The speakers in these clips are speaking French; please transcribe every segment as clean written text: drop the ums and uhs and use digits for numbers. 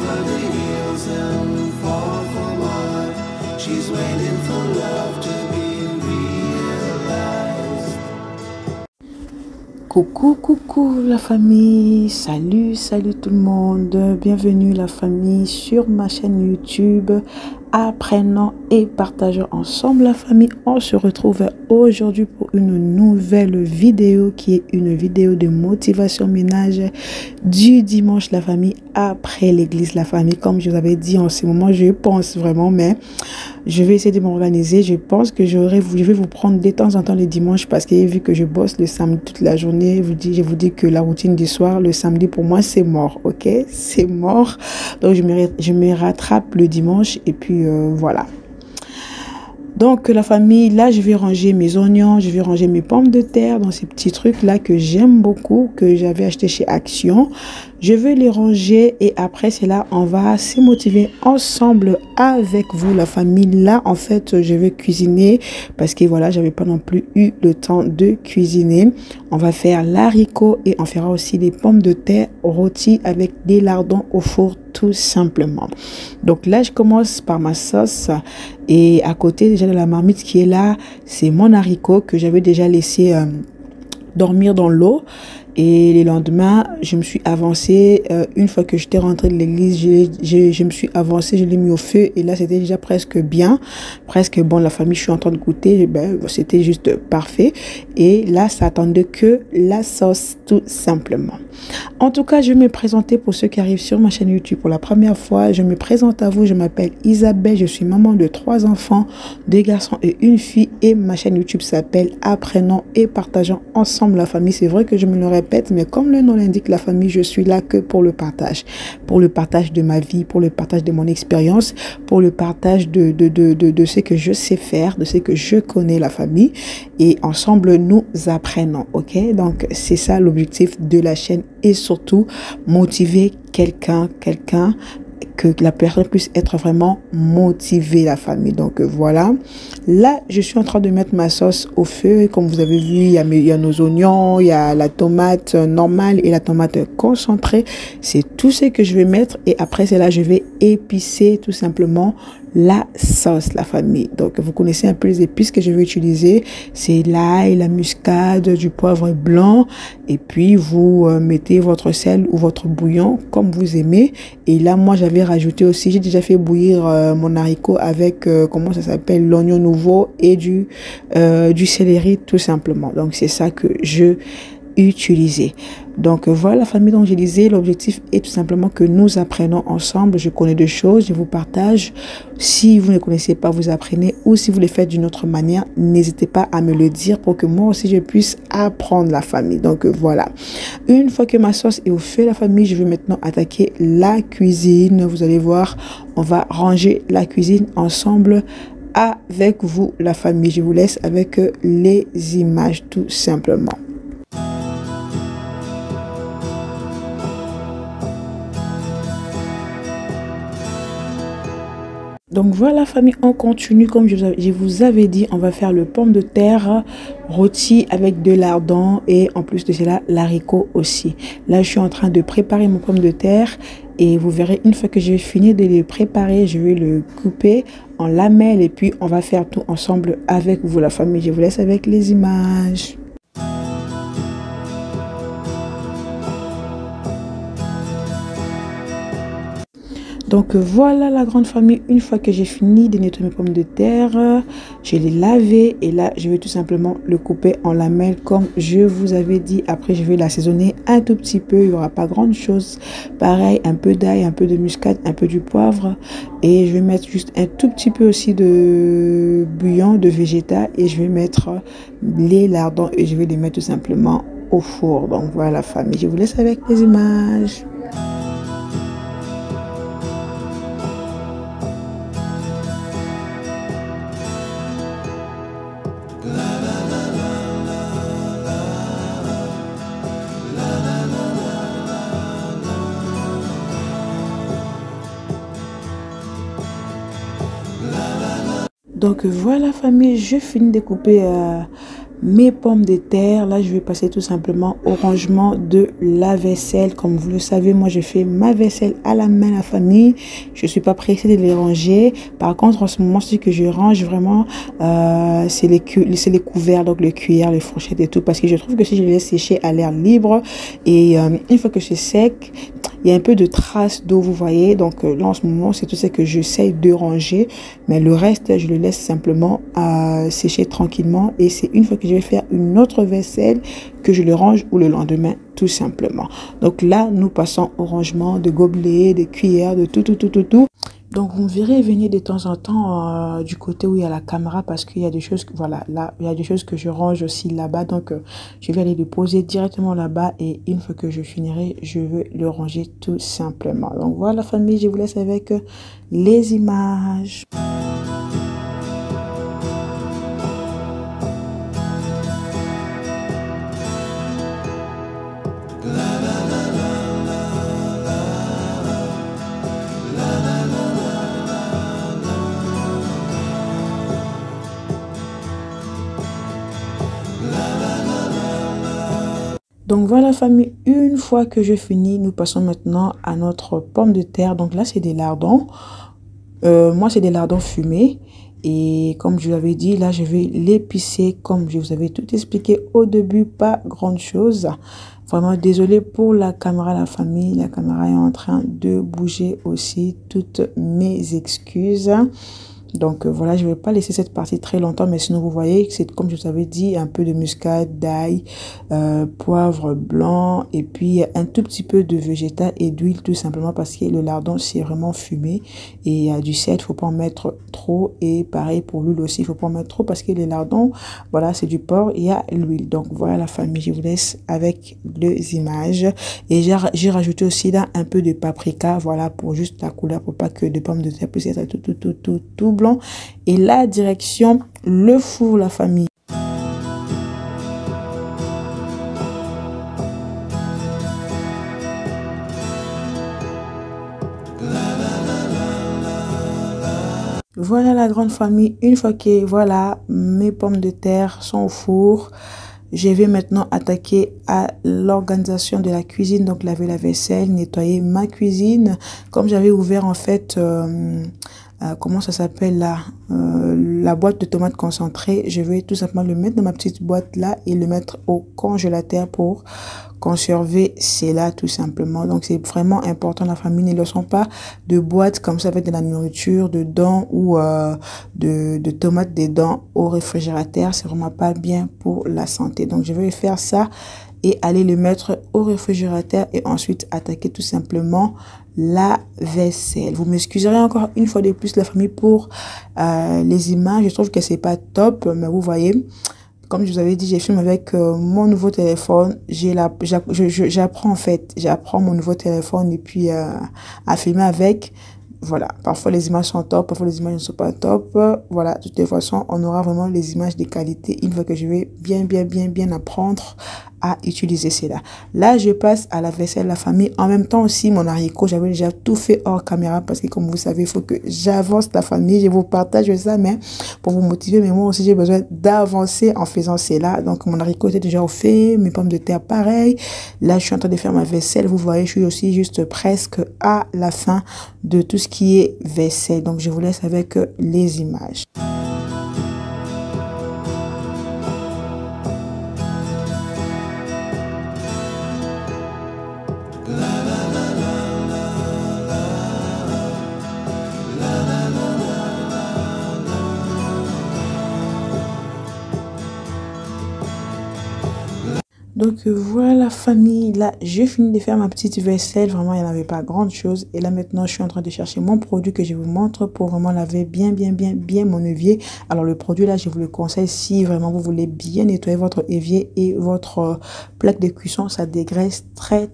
over the hills and far from us. She's waiting for love to be realized. Coucou, coucou la famille, salut, salut tout le monde, bienvenue la famille sur ma chaîne YouTube. Apprenons et partageons ensemble la famille. On se retrouve aujourd'hui pour une nouvelle vidéo qui est une vidéo de motivation ménage du dimanche la famille après l'église la famille. Comme je vous avais dit en ce moment, je pense vraiment, mais je vais essayer de m'organiser. Je pense que je vais vous prendre de temps en temps les dimanches parce que vu que je bosse le samedi toute la journée, je vous dis que la routine du soir, le samedi pour moi c'est mort, ok? C'est mort. Donc je me rattrape le dimanche et puis voilà. Donc la famille, là je vais ranger mes oignons, je vais ranger mes pommes de terre dans ces petits trucs là que j'aime beaucoup, que j'avais acheté chez Action. Je vais les ranger et après c'est là on va se motiver ensemble avec vous la famille. Là en fait je vais cuisiner parce que voilà j'avais pas non plus eu le temps de cuisiner. On va faire l'haricot et on fera aussi des pommes de terre rôties avec des lardons au four tout simplement. Donc là je commence par ma sauce et à côté déjà de la marmite qui est là c'est mon haricot que j'avais déjà laissé dormir dans l'eau. Et le lendemain, je me suis avancée. Une fois que j'étais rentrée de l'église, je me suis avancée, je l'ai mis au feu. Et là, c'était déjà presque bien. Presque bon, la famille, je suis en train de goûter. Ben, c'était juste parfait. Et là, ça attendait que la sauce, tout simplement. En tout cas, je vais me présenter pour ceux qui arrivent sur ma chaîne YouTube pour la première fois. Je me présente à vous. Je m'appelle Isabelle. Je suis maman de 3 enfants, 2 garçons et 1 fille. Et ma chaîne YouTube s'appelle Apprenons et partageons ensemble la famille. C'est vrai que je me le répète, mais comme le nom l'indique, la famille, je suis là que pour le partage de ma vie, pour le partage de mon expérience, pour le partage de ce que je sais faire, de ce que je connais la famille. Et ensemble, nous apprenons, ok? Donc, c'est ça l'objectif de la chaîne et surtout motiver quelqu'un que la personne puisse être vraiment motivée, la famille. Donc voilà, là je suis en train de mettre ma sauce au feu. Comme vous avez vu, il y a nos oignons, il y a la tomate normale et la tomate concentrée. C'est tout ce que je vais mettre et après c'est là je vais épicer tout simplement la sauce, la famille. Donc vous connaissez un peu les épices que je vais utiliser, c'est l'ail, la muscade, du poivre blanc et puis vous mettez votre sel ou votre bouillon comme vous aimez. Et là moi j'avais rajouté aussi, j'ai déjà fait bouillir mon haricot avec comment ça s'appelle, l'oignon nouveau et du céleri tout simplement. Donc c'est ça que je utiliser. Donc voilà la famille, dont je disais, l'objectif est tout simplement que nous apprenons ensemble. Je connais des choses, je vous partage. Si vous ne connaissez pas, vous apprenez, ou si vous le faites d'une autre manière, n'hésitez pas à me le dire pour que moi aussi je puisse apprendre la famille. Donc voilà, une fois que ma sauce est au feu la famille, je vais maintenant attaquer la cuisine. Vous allez voir, on va ranger la cuisine ensemble avec vous la famille. Je vous laisse avec les images tout simplement. Donc voilà famille, on continue comme je vous avais dit, on va faire le pomme de terre rôti avec de lardons et en plus de cela l'haricot aussi. Là je suis en train de préparer mon pomme de terre et vous verrez une fois que j'ai fini de le préparer, je vais le couper en lamelles et puis on va faire tout ensemble avec vous la famille. Je vous laisse avec les images. Donc voilà la grande famille, une fois que j'ai fini de nettoyer mes pommes de terre, je les laver et là je vais tout simplement le couper en lamelles comme je vous avais dit. Après je vais l'assaisonner un tout petit peu, il n'y aura pas grande chose. Pareil, un peu d'ail, un peu de muscade, un peu du poivre et je vais mettre juste un tout petit peu aussi de bouillon de végétal et je vais mettre les lardons et je vais les mettre tout simplement au four. Donc voilà la famille, je vous laisse avec les images. Donc voilà famille, je finis de couper mes pommes de terre. Là, je vais passer tout simplement au rangement de la vaisselle. Comme vous le savez, moi, je fais ma vaisselle à la main, la famille. Je suis pas pressée de les ranger. Par contre, en ce moment, ce que je range vraiment, c'est les couverts, donc les cuillères, les fourchettes et tout. Parce que je trouve que si je les laisse sécher à l'air libre et une fois que c'est sec, il y a un peu de traces d'eau, vous voyez. Donc là, en ce moment, c'est tout ce que j'essaye de ranger. Mais le reste, je le laisse simplement sécher tranquillement. Et c'est une fois que je vais faire une autre vaisselle que je le range ou le lendemain, tout simplement. Donc là, nous passons au rangement de gobelets, de cuillères, de tout. Donc, vous me verrez venir de temps en temps du côté où il y a la caméra parce qu'il y a des choses, voilà, là, il y a des choses que je range aussi là-bas. Donc, je vais aller le poser directement là-bas et une fois que je finirai, je vais le ranger tout simplement. Donc, voilà, famille, je vous laisse avec les images. Donc voilà famille, une fois que je finis, nous passons maintenant à notre pomme de terre. Donc là c'est des lardons, moi c'est des lardons fumés. Et comme je vous l'avais dit, là je vais l'épicer comme je vous avais tout expliqué au début, pas grande chose. Vraiment désolé pour la caméra, la famille, la caméra est en train de bouger aussi, toutes mes excuses. Donc voilà, je ne vais pas laisser cette partie très longtemps, mais sinon vous voyez que c'est comme je vous avais dit, un peu de muscade, d'ail, poivre blanc et puis un tout petit peu de végétal et d'huile tout simplement parce que le lardon c'est vraiment fumé et il y a du sel, il ne faut pas en mettre trop et pareil pour l'huile aussi, il ne faut pas en mettre trop parce que les lardons, voilà c'est du porc, il y a l'huile. Donc voilà la famille, je vous laisse avec les images et j'ai rajouté aussi là un peu de paprika, voilà pour juste la couleur, pour pas que de pommes de terre puisse être tout blanc. Et la direction le four la famille. Voilà la grande famille, une fois que voilà mes pommes de terre sont au four, je vais maintenant attaquer à l'organisation de la cuisine, donc laver la vaisselle, nettoyer ma cuisine. Comme j'avais ouvert en fait comment ça s'appelle là, la boîte de tomates concentrées, je vais tout simplement le mettre dans ma petite boîte là et le mettre au congélateur pour conserver cela tout simplement. Donc c'est vraiment important, la famille, ne laissons pas de boîtes comme ça avec de la nourriture dedans ou de tomates dedans au réfrigérateur, c'est vraiment pas bien pour la santé. Donc je vais faire ça et aller le mettre au réfrigérateur et ensuite attaquer tout simplement la vaisselle. Vous m'excuserez encore une fois de plus la famille pour les images, je trouve que c'est pas top, mais vous voyez, comme je vous avais dit, j'ai filmé avec mon nouveau téléphone. J'apprends en fait, j'apprends mon nouveau téléphone et puis à filmer avec. Voilà, parfois les images sont top, parfois les images ne sont pas top. Voilà, de toute façon, on aura vraiment les images de qualité une fois que je vais bien apprendre à utiliser cela. Là, je passe à la vaisselle, la famille. En même temps aussi, mon haricot, j'avais déjà tout fait hors caméra parce que comme vous savez, il faut que j'avance la famille. Je vous partage ça, mais pour vous motiver, mais moi aussi, j'ai besoin d'avancer en faisant cela. Donc, mon haricot était déjà au fait, mes pommes de terre, pareil. Là, je suis en train de faire ma vaisselle. Vous voyez, je suis aussi juste presque à la fin de tout ce qui est vaisselle. Donc, je vous laisse avec les images. Donc voilà la famille, là j'ai fini de faire ma petite vaisselle, vraiment il n'y en avait pas grande chose. Et là maintenant je suis en train de chercher mon produit que je vous montre pour vraiment laver bien mon évier. Alors le produit là je vous le conseille si vraiment vous voulez bien nettoyer votre évier et votre plaque de cuisson, ça dégraisse très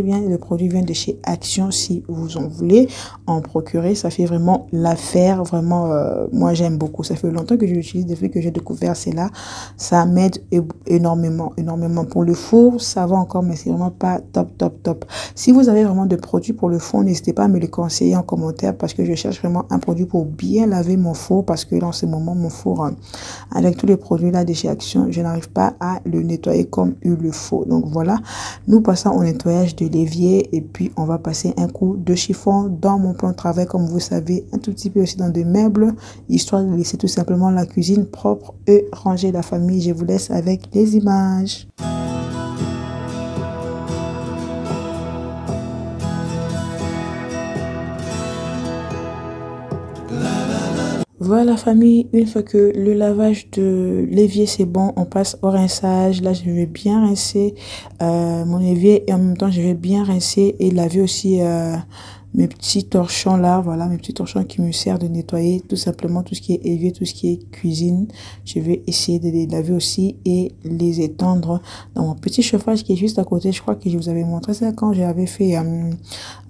bien. Le produit vient de chez Action, si vous en voulez en procurer, ça fait vraiment l'affaire, vraiment moi j'aime beaucoup, ça fait longtemps que je l'utilise depuis que j'ai découvert cela, ça m'aide énormément énormément. Pour le four, ça va encore, mais c'est vraiment pas top. Si vous avez vraiment de produits pour le four, n'hésitez pas à me le conseiller en commentaire parce que je cherche vraiment un produit pour bien laver mon four parce que dans ce moment, mon four, avec tous les produits là de chez Action, je n'arrive pas à le nettoyer comme il le faut. Donc voilà, nous passons au nettoyage de l'évier et puis on va passer un coup de chiffon dans mon plan de travail, comme vous savez, un tout petit peu aussi dans des meubles, histoire de laisser tout simplement la cuisine propre et ranger. La famille, je vous laisse avec les images. Voilà la famille, une fois que le lavage de l'évier c'est bon, on passe au rinçage. Là je vais bien rincer mon évier et en même temps je vais bien rincer et laver aussi mes petits torchons là, voilà mes petits torchons qui me servent de nettoyer tout simplement tout ce qui est évier, tout ce qui est cuisine. Je vais essayer de les laver aussi et les étendre dans mon petit chauffage qui est juste à côté. Je crois que je vous avais montré ça quand j'avais fait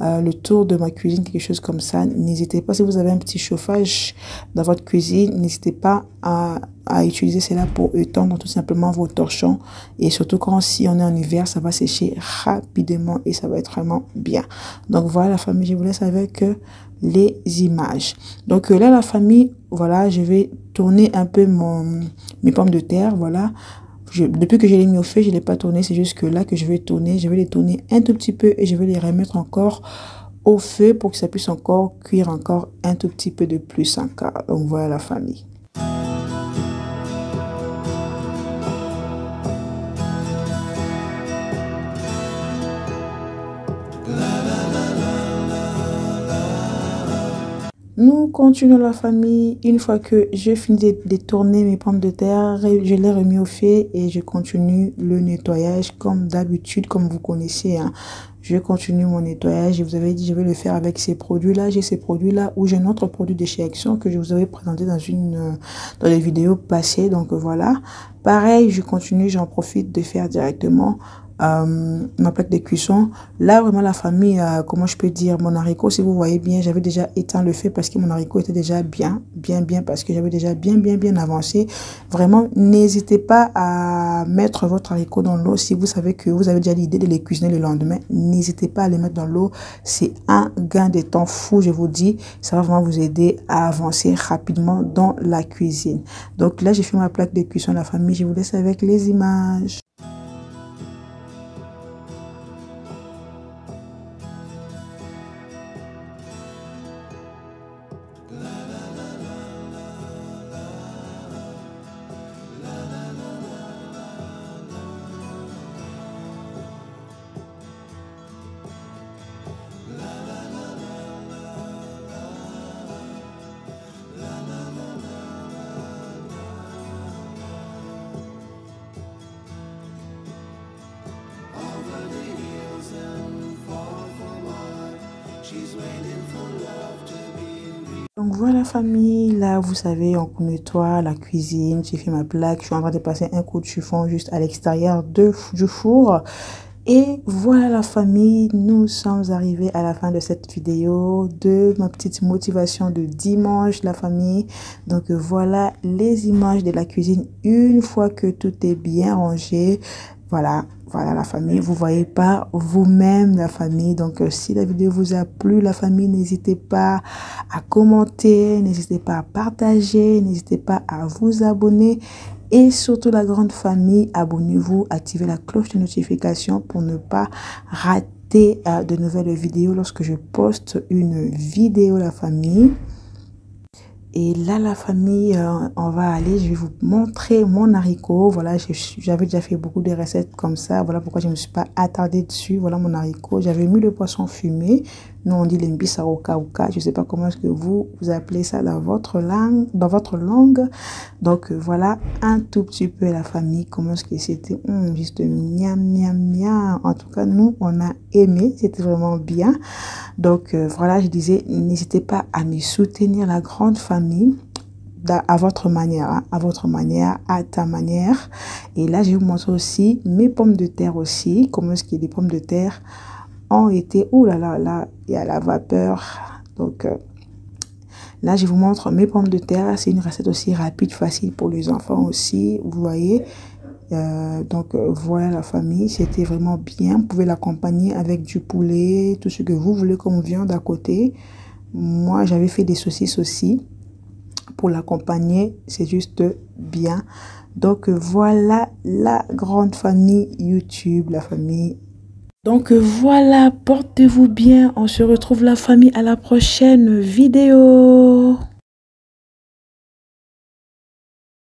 le tour de ma cuisine, quelque chose comme ça. N'hésitez pas, si vous avez un petit chauffage dans votre cuisine, n'hésitez pas à utiliser cela pour étendre tout simplement vos torchons, et surtout quand si on est en hiver, ça va sécher rapidement et ça va être vraiment bien. Donc voilà la famille, je vous laisse avec les images. Donc là la famille, voilà, je vais tourner un peu mes pommes de terre, voilà. Depuis que je l'ai mis au feu, je ne l'ai pas tourné, c'est juste que là que je vais tourner, je vais les tourner un tout petit peu et je vais les remettre encore au feu pour que ça puisse encore cuire encore un tout petit peu de plus encore. Donc voilà la famille. Nous continuons la famille. Une fois que j'ai fini de tourner mes pommes de terre, je les remis au feu et je continue le nettoyage comme d'habitude, comme vous connaissez. Hein. Je continue mon nettoyage. Je vous avais dit, je vais le faire avec ces produits-là. J'ai ces produits-là ou j'ai un autre produit de chez Action que je vous avais présenté dans les vidéos passées. Donc voilà. Pareil, je continue, j'en profite de faire directement ma plaque de cuisson. Là vraiment la famille, comment je peux dire, mon haricot, si vous voyez bien, j'avais déjà éteint le feu parce que mon haricot était déjà bien parce que j'avais déjà bien avancé. Vraiment n'hésitez pas à mettre votre haricot dans l'eau si vous savez que vous avez déjà l'idée de les cuisiner le lendemain. N'hésitez pas à les mettre dans l'eau, c'est un gain de temps fou, je vous dis. Ça va vraiment vous aider à avancer rapidement dans la cuisine. Donc là j'ai fait ma plaque de cuisson, la famille, je vous laisse avec les images. Donc voilà famille, là vous savez, on nettoie la cuisine, j'ai fait ma plaque, je suis en train de passer un coup de chiffon juste à l'extérieur du four. Et voilà la famille, nous sommes arrivés à la fin de cette vidéo, de ma petite motivation de dimanche la famille. Donc voilà les images de la cuisine une fois que tout est bien rangé. Voilà la famille, vous voyez pas vous-même la famille. Donc si la vidéo vous a plu la famille, n'hésitez pas à commenter, n'hésitez pas à partager, n'hésitez pas à vous abonner. Et surtout la grande famille, abonnez-vous, activez la cloche de notification pour ne pas rater de nouvelles vidéos lorsque je poste une vidéo la famille. Et là la famille, on va aller, je vais vous montrer mon haricot. Voilà, j'avais déjà fait beaucoup de recettes comme ça. Voilà pourquoi je ne me suis pas attardée dessus. Voilà mon haricot. J'avais mis le poisson fumé. Nous on dit l'embissaroka. Je ne sais pas comment est-ce que vous appelez ça dans votre langue. Donc voilà un tout petit peu la famille. Comment est-ce que c'était juste miam. En tout cas nous on a aimé. C'était vraiment bien. Donc voilà, je disais n'hésitez pas à me soutenir la grande famille. À votre manière, hein, à ta manière. Et là, je vais vous montrer aussi mes pommes de terre aussi. Comment est-ce que les pommes de terre ont été... Ouh là là, il y a la vapeur. Donc, là, je vous montre mes pommes de terre. C'est une recette aussi rapide, facile pour les enfants aussi. Vous voyez, Donc voilà la famille, c'était vraiment bien. Vous pouvez l'accompagner avec du poulet, tout ce que vous voulez comme viande à côté. Moi, j'avais fait des saucisses aussi pour l'accompagner. C'est juste bien. Donc voilà la grande famille YouTube, la famille. Donc voilà, portez-vous bien. On se retrouve la famille à la prochaine vidéo.